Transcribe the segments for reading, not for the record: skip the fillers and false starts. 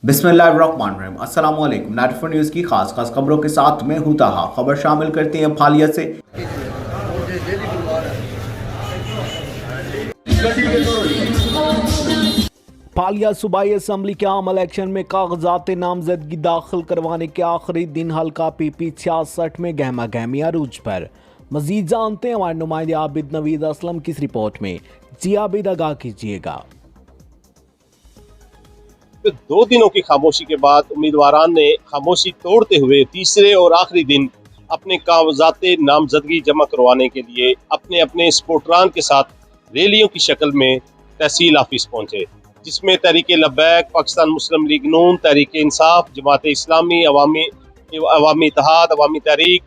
बिस्मिल्लाहिर्रहमानिर्रहीम। अस्सलाम वालेकुम। 94 न्यूज़ की खास खबरों के साथ मैं हूं ताहा। खबर शामिल करते हैं फालिया से। फालिया सूबाई असम्बली के आम इलेक्शन में कागजात नामजदगी दाखिल करवाने के आखिरी दिन हल्का PP 66 में गहमा गहमी अरूज पर। मजीद जानते हैं हमारे नुमाइंदे आबिद नवीद असलम की इस रिपोर्ट में। जी आबिद, आगाह कीजिएगा। 2 दिनों की खामोशी के बाद उम्मीदवारान ने खामोशी तोड़ते हुए तीसरे और आखिरी दिन अपने कागजात नामजदगी जमा करवाने के लिए अपने अपने सपोर्टरान के साथ रैलियों की शक्ल में तहसील ऑफिस पहुंचे, जिसमें तहरीक लब्बैक, पाकिस्तान मुस्लिम लीग नून, तहरीक इंसाफ, जमात इस्लामी, अवामी इत्तेहाद, अवामी तहरीक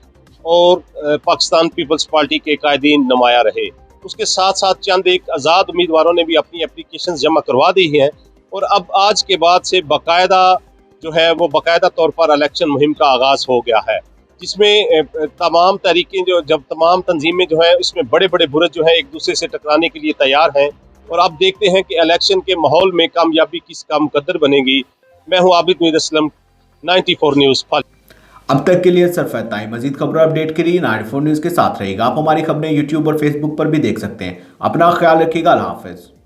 और पाकिस्तान पीपल्स पार्टी के कायदीन नुमाया रहे। उसके साथ साथ चंद एक आज़ाद उम्मीदवारों ने भी अपनी एप्लीकेशन जमा करवा दी हैं और अब आज के बाद से बाकायदा तौर पर इलेक्शन मुहिम का आगाज हो गया है, जिसमें तमाम तरीके जब तमाम तंजीमें इसमें बड़े बड़े बुरज एक दूसरे से टकराने के लिए तैयार हैं। और अब देखते हैं कि इलेक्शन के माहौल में कामयाबी किसका मुकद्दर बनेगी। मैं हूं आबिद नवीद असलम, 94 न्यूज़। अब तक के लिए सिर्फ इतना ही। मजीद खबरों अपडेट के लिए 94 न्यूज़ के साथ रहेगा। आप हमारी खबरें यूट्यूब और फेसबुक पर भी देख सकते हैं। अपना ख्याल रखिएगा। अल्लाह हाफिज।